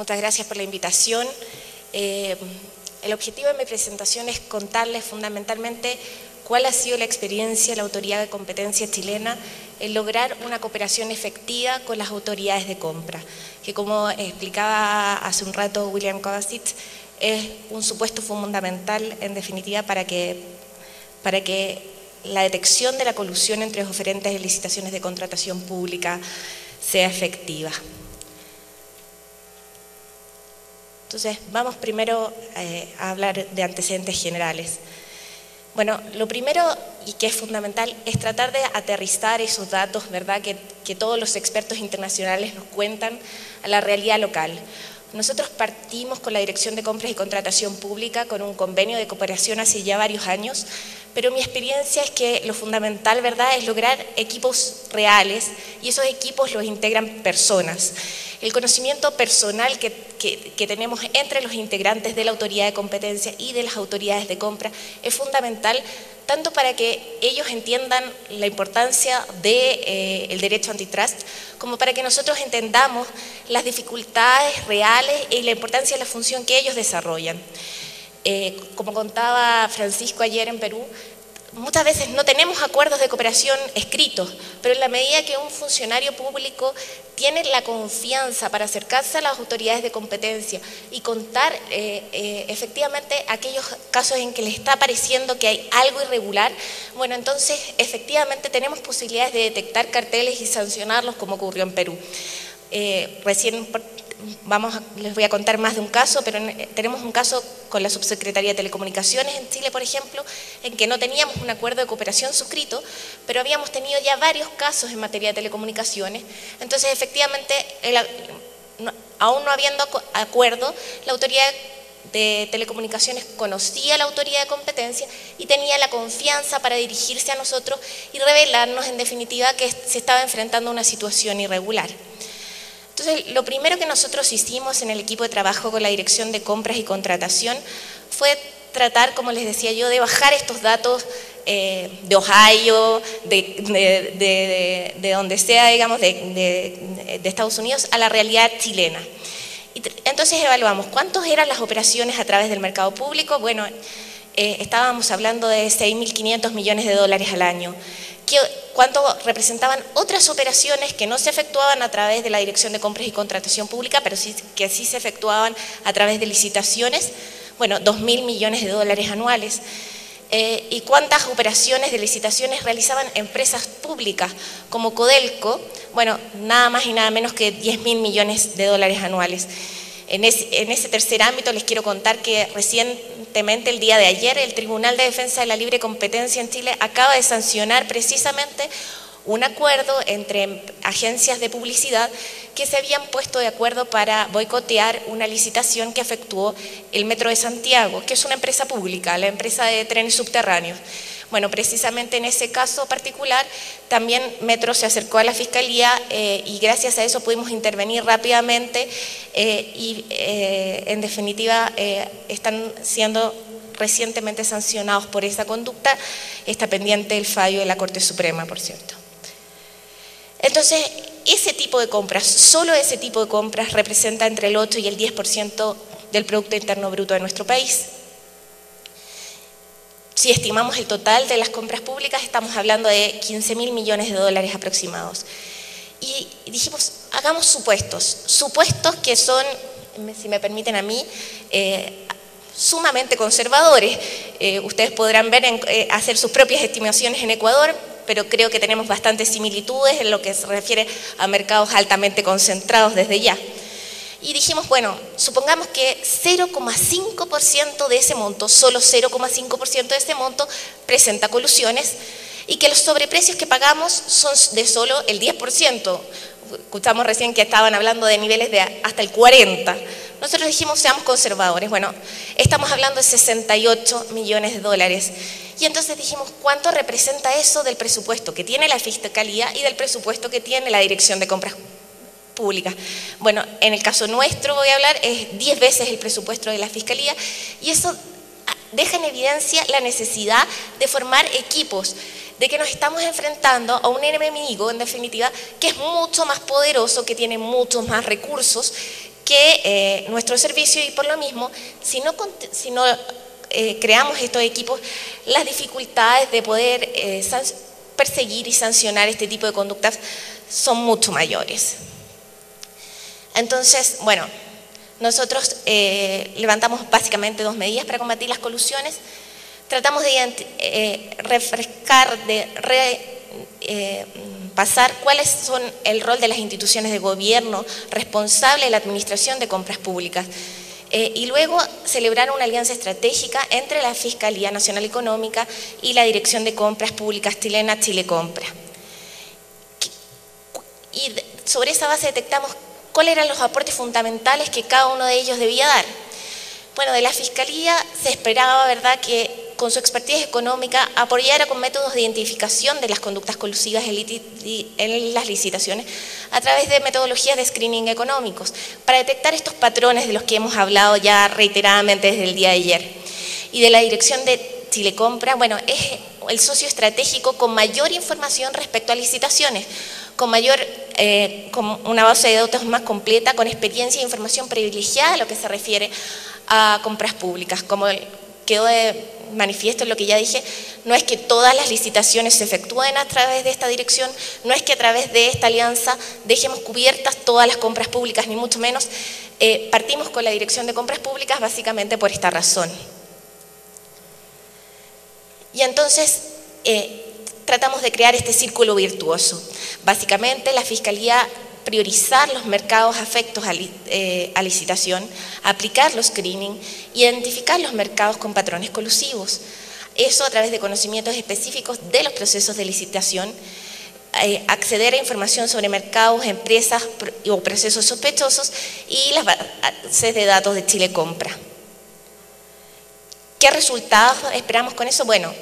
Muchas gracias por la invitación. El objetivo de mi presentación es contarles fundamentalmente cuál ha sido la experiencia de la Autoridad de Competencia chilena en lograr una cooperación efectiva con las autoridades de compra, que como explicaba hace un rato William Kovacic, es un supuesto fundamental en definitiva para que la detección de la colusión entre los oferentes de licitaciones de contratación pública sea efectiva. Entonces, vamos primero a hablar de antecedentes generales. Bueno, lo primero y que es fundamental es tratar de aterrizar esos datos, ¿verdad?, que todos los expertos internacionales nos cuentan a la realidad local. Nosotros partimos con la Dirección de Compras y Contratación Pública con un convenio de cooperación hace ya varios años, pero mi experiencia es que lo fundamental, ¿verdad?, es lograr equipos reales y esos equipos los integran personas. El conocimiento personal que tenemos entre los integrantes de la autoridad de competencia y de las autoridades de compra es fundamental tanto para que ellos entiendan la importancia del derecho antitrust, como para que nosotros entendamos las dificultades reales y la importancia de la función que ellos desarrollan. Como contaba Francisco ayer en Perú, muchas veces no tenemos acuerdos de cooperación escritos, pero en la medida que un funcionario público tiene la confianza para acercarse a las autoridades de competencia y contar efectivamente aquellos casos en que le está pareciendo que hay algo irregular, bueno, entonces efectivamente tenemos posibilidades de detectar carteles y sancionarlos como ocurrió en Perú. Recién les voy a contar más de un caso, pero tenemos un caso con la Subsecretaría de Telecomunicaciones en Chile, por ejemplo, en que no teníamos un acuerdo de cooperación suscrito, pero habíamos tenido ya varios casos en materia de telecomunicaciones. Entonces, efectivamente, aún no habiendo acuerdo, la autoridad de telecomunicaciones conocía a la autoridad de competencia y tenía la confianza para dirigirse a nosotros y revelarnos, en definitiva, que se estaba enfrentando a una situación irregular. Entonces, lo primero que nosotros hicimos en el equipo de trabajo con la Dirección de Compras y Contratación fue tratar, como les decía yo, de bajar estos datos de Ohio, de donde sea, digamos, de Estados Unidos, a la realidad chilena. Y entonces evaluamos cuántas eran las operaciones a través del mercado público. Bueno, estábamos hablando de 6.500 millones de dólares al año. ¿Cuánto representaban otras operaciones que no se efectuaban a través de la Dirección de Compras y Contratación Pública, pero que sí se efectuaban a través de licitaciones? Bueno, 2.000 millones de dólares anuales. ¿Y cuántas operaciones de licitaciones realizaban empresas públicas como Codelco? Bueno, nada más y nada menos que 10.000 millones de dólares anuales. En ese tercer ámbito les quiero contar que recientemente, el día de ayer, el Tribunal de Defensa de la Libre Competencia en Chile acaba de sancionar precisamente un acuerdo entre agencias de publicidad que se habían puesto de acuerdo para boicotear una licitación que efectuó el Metro de Santiago, que es una empresa pública, la empresa de trenes subterráneos. Bueno, precisamente en ese caso particular, también Metro se acercó a la Fiscalía y gracias a eso pudimos intervenir rápidamente y en definitiva están siendo recientemente sancionados por esa conducta. Está pendiente el fallo de la Corte Suprema, por cierto. Entonces, ese tipo de compras, solo ese tipo de compras representa entre el 8 y el 10% del Producto Interno Bruto de nuestro país. Si estimamos el total de las compras públicas, estamos hablando de 15.000 millones de dólares aproximados. Y dijimos, hagamos supuestos que son, si me permiten a mí, sumamente conservadores. Ustedes podrán ver, hacer sus propias estimaciones en Ecuador, pero creo que tenemos bastantes similitudes en lo que se refiere a mercados altamente concentrados desde ya. Y dijimos, bueno, supongamos que 0,5% de ese monto, solo 0,5% de ese monto presenta colusiones y que los sobreprecios que pagamos son de solo el 10%. Escuchamos recién que estaban hablando de niveles de hasta el 40%. Nosotros dijimos, seamos conservadores. Bueno, estamos hablando de 68 millones de dólares. Y entonces dijimos, ¿cuánto representa eso del presupuesto que tiene la Fiscalía y del presupuesto que tiene la Dirección de Compras Públicas? Bueno, en el caso nuestro voy a hablar, es 10 veces el presupuesto de la Fiscalía y eso deja en evidencia la necesidad de formar equipos, de que nos estamos enfrentando a un enemigo, en definitiva, que es mucho más poderoso, que tiene muchos más recursos, que nuestro servicio, y por lo mismo, si no creamos estos equipos, las dificultades de poder perseguir y sancionar este tipo de conductas son mucho mayores. Entonces, bueno, nosotros levantamos básicamente 2 medidas para combatir las colusiones. Tratamos de refrescar, pasar cuáles son el rol de las instituciones de gobierno responsable de la administración de compras públicas. Y luego celebrar una alianza estratégica entre la Fiscalía Nacional Económica y la Dirección de Compras Públicas chilena, Chile Compra. Y sobre esa base detectamos cuáles eran los aportes fundamentales que cada uno de ellos debía dar. Bueno, de la Fiscalía se esperaba, ¿verdad?, que con su expertise económica apoyara con métodos de identificación de las conductas colusivas en las licitaciones a través de metodologías de screening económicos para detectar estos patrones de los que hemos hablado ya reiteradamente desde el día de ayer. Y de la Dirección de Chile Compra, bueno, es el socio estratégico con mayor información respecto a licitaciones, con una base de datos más completa, con experiencia e información privilegiada a lo que se refiere a compras públicas. Como quedó de manifiesto en lo que ya dije, no es que todas las licitaciones se efectúen a través de esta dirección, no es que a través de esta alianza dejemos cubiertas todas las compras públicas, ni mucho menos. Partimos con la Dirección de Compras Públicas básicamente por esta razón. Y entonces tratamos de crear este círculo virtuoso. Básicamente la Fiscalía priorizar los mercados afectos a licitación, aplicar los screening, identificar los mercados con patrones colusivos. Eso a través de conocimientos específicos de los procesos de licitación, acceder a información sobre mercados, empresas o procesos sospechosos y las bases de datos de Chile Compra. ¿Qué resultados esperamos con eso? Bueno,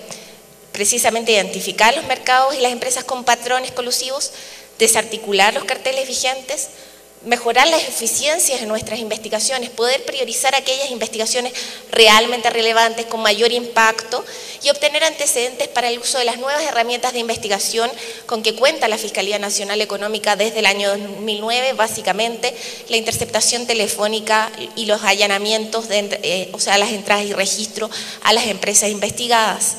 precisamente identificar los mercados y las empresas con patrones colusivos, desarticular los carteles vigentes, mejorar las eficiencias de nuestras investigaciones, poder priorizar aquellas investigaciones realmente relevantes con mayor impacto y obtener antecedentes para el uso de las nuevas herramientas de investigación con que cuenta la Fiscalía Nacional Económica desde el año 2009, básicamente la interceptación telefónica y los allanamientos, o sea, las entradas y registro a las empresas investigadas.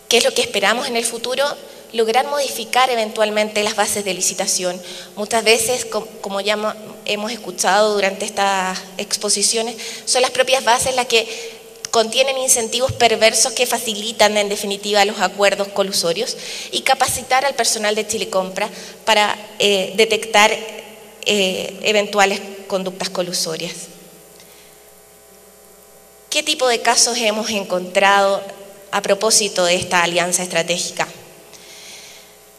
¿Qué es lo que esperamos en el futuro? Lograr modificar eventualmente las bases de licitación. Muchas veces, como ya hemos escuchado durante estas exposiciones, son las propias bases las que contienen incentivos perversos que facilitan en definitiva los acuerdos colusorios, y capacitar al personal de Chile Compra para detectar eventuales conductas colusorias. ¿Qué tipo de casos hemos encontrado a propósito de esta alianza estratégica?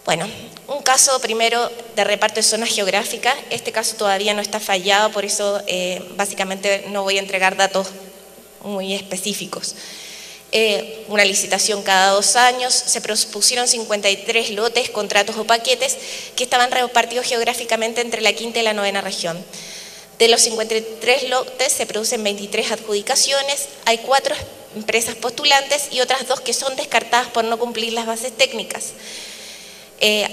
Bueno, un caso primero de reparto de zonas geográficas. Este caso todavía no está fallado, por eso básicamente no voy a entregar datos muy específicos. Una licitación cada 2 años, se propusieron 53 lotes, contratos o paquetes que estaban repartidos geográficamente entre la 5ª y la 9ª región. De los 53 lotes se producen 23 adjudicaciones, hay 4 empresas postulantes y otras 2 que son descartadas por no cumplir las bases técnicas.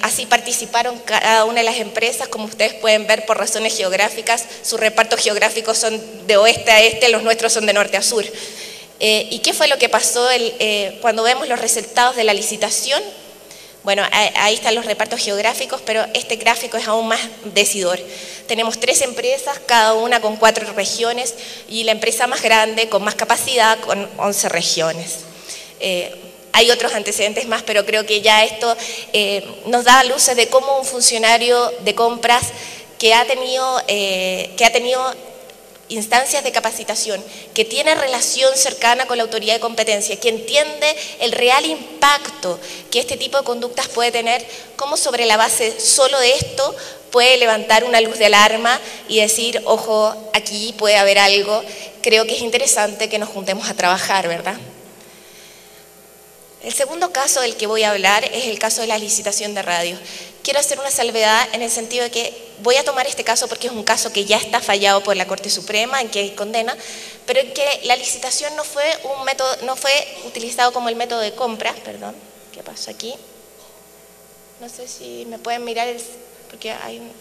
Así participaron cada una de las empresas, como ustedes pueden ver por razones geográficas, sus repartos geográficos son de oeste a este, los nuestros son de norte a sur. ¿Y qué fue lo que pasó cuando vemos los resultados de la licitación? Bueno, ahí están los repartos geográficos, pero este gráfico es aún más decidor. Tenemos 3 empresas, cada una con 4 regiones, y la empresa más grande, con más capacidad, con 11 regiones. Hay otros antecedentes más, pero creo que ya esto nos da luces de cómo un funcionario de compras que ha tenido instancias de capacitación, que tiene relación cercana con la autoridad de competencia, que entiende el real impacto que este tipo de conductas puede tener, cómo sobre la base solo de esto puede levantar una luz de alarma y decir, ojo, aquí puede haber algo. Creo que es interesante que nos juntemos a trabajar, ¿verdad? El segundo caso del que voy a hablar es el caso de la licitación de radio. Quiero hacer una salvedad en el sentido de que voy a tomar este caso porque es un caso que ya está fallado por la Corte Suprema, en que hay condena, pero en que la licitación no fue utilizado como el método de compra. Perdón, ¿qué pasó aquí? No sé si me pueden mirar, porque hay un...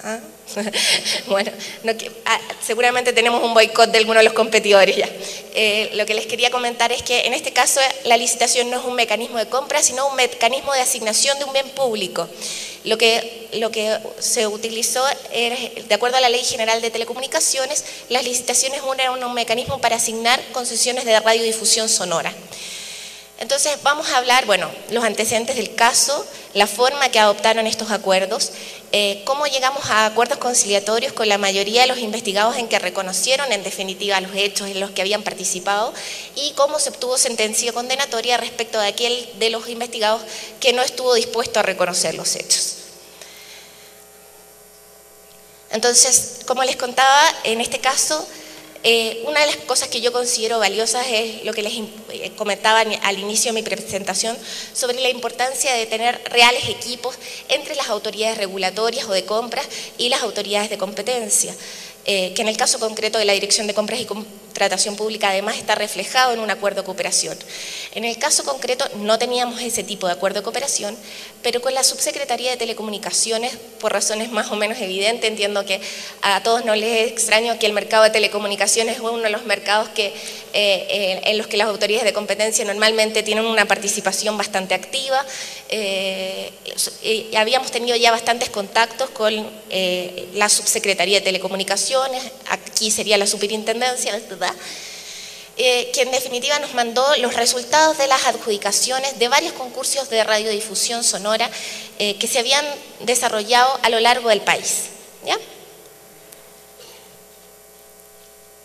¿Ah? Bueno, seguramente tenemos un boicot de alguno de los competidores ya. Lo que les quería comentar es que en este caso la licitación no es un mecanismo de compra, sino un mecanismo de asignación de un bien público. Lo que se utilizó, de acuerdo a la Ley General de Telecomunicaciones, las licitaciones eran un mecanismo para asignar concesiones de radiodifusión sonora. Entonces vamos a hablar, bueno, los antecedentes del caso, la forma que adoptaron estos acuerdos, cómo llegamos a acuerdos conciliatorios con la mayoría de los investigados en que reconocieron en definitiva los hechos en los que habían participado y cómo se obtuvo sentencia condenatoria respecto de aquel de los investigados que no estuvo dispuesto a reconocer los hechos. Entonces, como les contaba, en este caso, una de las cosas que yo considero valiosas es lo que les comentaba al inicio de mi presentación sobre la importancia de tener reales equipos entre las autoridades regulatorias o de compras y las autoridades de competencia, que en el caso concreto de la Dirección de Compras y Contratación Pública además está reflejado en un acuerdo de cooperación. En el caso concreto no teníamos ese tipo de acuerdo de cooperación, pero con la Subsecretaría de Telecomunicaciones, por razones más o menos evidentes, entiendo que a todos no les es extraño que el mercado de telecomunicaciones es uno de los mercados en los que las autoridades de competencia normalmente tienen una participación bastante activa. Habíamos tenido ya bastantes contactos con la Subsecretaría de Telecomunicaciones, aquí sería la Superintendencia, ¿verdad? Que en definitiva nos mandó los resultados de las adjudicaciones de varios concursos de radiodifusión sonora que se habían desarrollado a lo largo del país, ¿ya?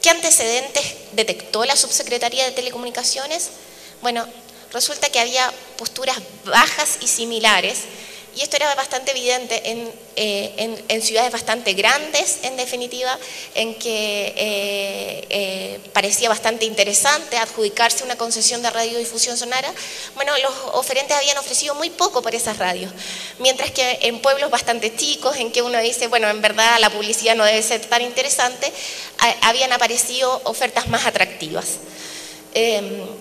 ¿Qué antecedentes detectó la Subsecretaría de Telecomunicaciones? Bueno, resulta que había posturas bajas y similares, y esto era bastante evidente en ciudades bastante grandes, en definitiva, en que parecía bastante interesante adjudicarse una concesión de radiodifusión sonora. Bueno, los oferentes habían ofrecido muy poco por esas radios, mientras que en pueblos bastante chicos, en que uno dice, bueno, en verdad la publicidad no debe ser tan interesante, habían aparecido ofertas más atractivas.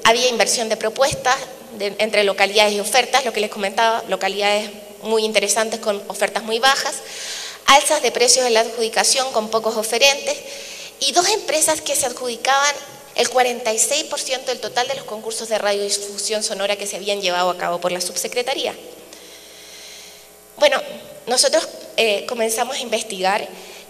Había inversión de propuestas entre localidades y ofertas, lo que les comentaba, localidades muy interesantes con ofertas muy bajas, alzas de precios en la adjudicación con pocos oferentes y dos empresas que se adjudicaban el 46% del total de los concursos de radiodifusión sonora que se habían llevado a cabo por la Subsecretaría. Bueno, nosotros comenzamos a investigar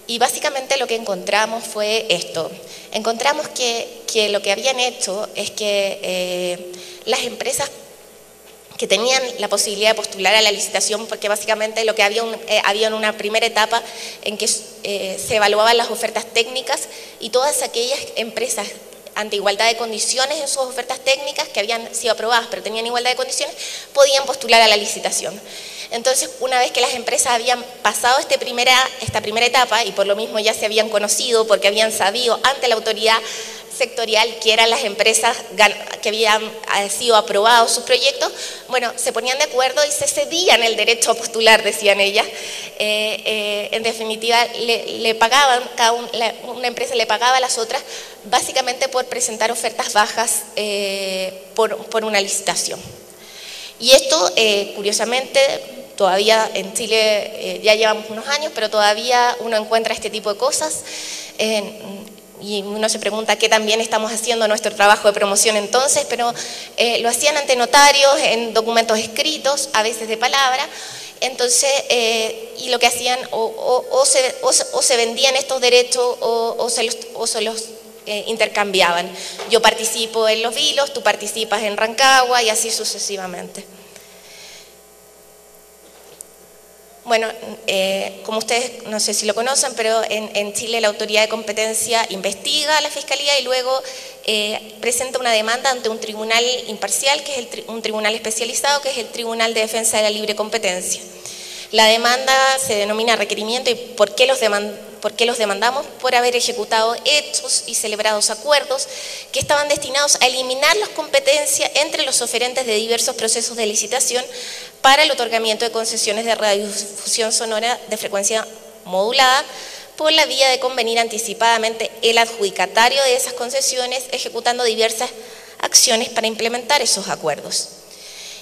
y básicamente lo que encontramos fue esto. Encontramos que lo que habían hecho es que las empresas que tenían la posibilidad de postular a la licitación, porque básicamente lo que había en una primera etapa en que se evaluaban las ofertas técnicas y todas aquellas empresas ante igualdad de condiciones en sus ofertas técnicas que habían sido aprobadas pero tenían igualdad de condiciones, podían postular a la licitación. Entonces, una vez que las empresas habían pasado esta primera etapa y por lo mismo ya se habían conocido porque habían sabido ante la autoridad sectorial que eran las empresas que habían sido aprobados sus proyectos, bueno, se ponían de acuerdo y se cedían el derecho a postular, decían ellas. En definitiva, le pagaban, una empresa le pagaba a las otras básicamente por presentar ofertas bajas por una licitación. Y esto, curiosamente, todavía en Chile ya llevamos unos años, pero todavía uno encuentra este tipo de cosas. Y uno se pregunta qué también estamos haciendo nuestro trabajo de promoción entonces, pero lo hacían ante notarios, en documentos escritos, a veces de palabra. Entonces, y lo que hacían, o se vendían estos derechos o se los intercambiaban. Yo participo en Los Vilos, tú participas en Rancagua y así sucesivamente. Bueno, como ustedes no sé si lo conocen, pero en Chile la autoridad de competencia investiga a la Fiscalía y luego presenta una demanda ante un tribunal imparcial, que es un tribunal especializado, que es el Tribunal de Defensa de la Libre Competencia. La demanda se denomina requerimiento y ¿por qué los demandamos? Por haber ejecutado hechos y celebrados acuerdos que estaban destinados a eliminar las competencias entre los oferentes de diversos procesos de licitación para el otorgamiento de concesiones de radiodifusión sonora de frecuencia modulada por la vía de convenir anticipadamente el adjudicatario de esas concesiones ejecutando diversas acciones para implementar esos acuerdos.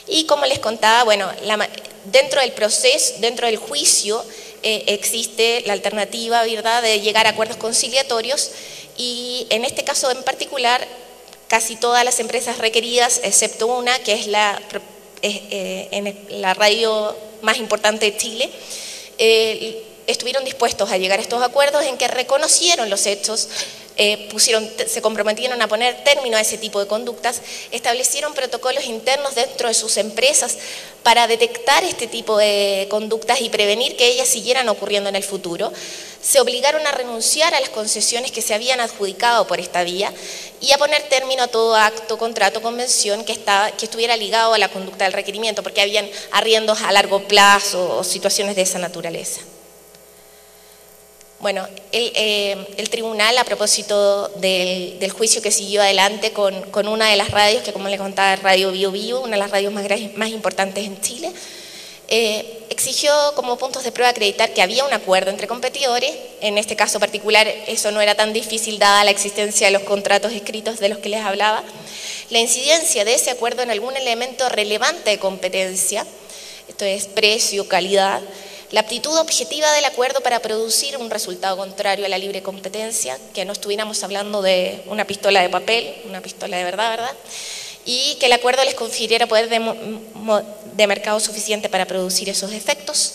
Y como les contaba, bueno, dentro del proceso, dentro del juicio, existe la alternativa, ¿verdad?, de llegar a acuerdos conciliatorios, y en este caso en particular casi todas las empresas requeridas, excepto una, que es la radio más importante de Chile, estuvieron dispuestos a llegar a estos acuerdos en que reconocieron los hechos, se comprometieron a poner término a ese tipo de conductas, establecieron protocolos internos dentro de sus empresas para detectar este tipo de conductas y prevenir que ellas siguieran ocurriendo en el futuro. Se obligaron a renunciar a las concesiones que se habían adjudicado por esta vía y a poner término a todo acto, contrato, convención que estuviera ligado a la conducta del requerimiento, porque habían arriendos a largo plazo o situaciones de esa naturaleza. Bueno, el tribunal, a propósito del juicio que siguió adelante con una de las radios, que como le contaba, Radio Bio Bio, una de las radios más importantes en Chile, exigió como puntos de prueba acreditar que había un acuerdo entre competidores. En este caso particular eso no era tan difícil dada la existencia de los contratos escritos de los que les hablaba. La incidencia de ese acuerdo en algún elemento relevante de competencia, esto es precio, calidad, la aptitud objetiva del acuerdo para producir un resultado contrario a la libre competencia, que no estuviéramos hablando de una pistola de papel, una pistola de verdad, y que el acuerdo les confiriera poder de mercado suficiente para producir esos efectos.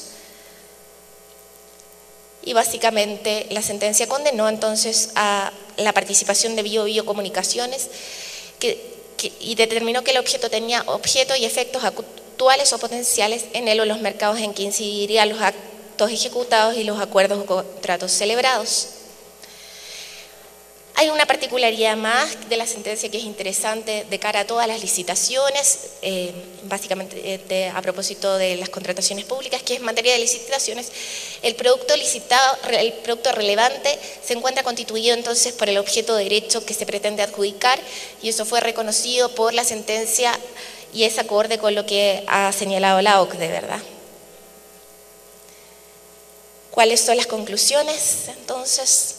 Y básicamente la sentencia condenó entonces a la participación de Bio Bio Comunicaciones y determinó que el objeto tenía objeto y efectos actuales o potenciales en él o los mercados en que incidirían los actos ejecutados y los acuerdos o contratos celebrados. Hay una particularidad más de la sentencia que es interesante de cara a todas las licitaciones, básicamente a propósito de las contrataciones públicas, que es en materia de licitaciones, el producto licitado, el producto relevante se encuentra constituido entonces por el objeto de derecho que se pretende adjudicar, y eso fue reconocido por la sentencia y es acorde con lo que ha señalado la OCDE, ¿verdad? ¿Cuáles son las conclusiones entonces?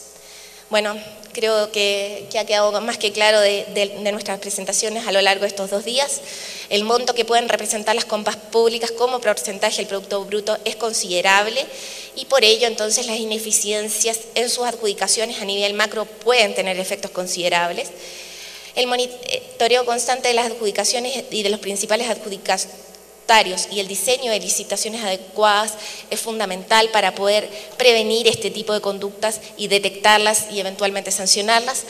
Bueno, creo que ha quedado más que claro de nuestras presentaciones a lo largo de estos 2 días. El monto que pueden representar las compras públicas como porcentaje del Producto Bruto es considerable y por ello entonces las ineficiencias en sus adjudicaciones a nivel macro pueden tener efectos considerables. El monitoreo constante de las adjudicaciones y de los principales adjudicatarios y el diseño de licitaciones adecuadas es fundamental para poder prevenir este tipo de conductas y detectarlas y eventualmente sancionarlas.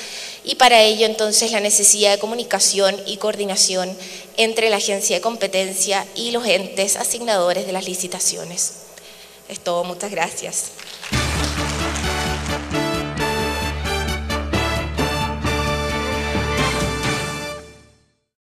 Y para ello entonces la necesidad de comunicación y coordinación entre la agencia de competencia y los entes asignadores de las licitaciones. Es todo, muchas gracias.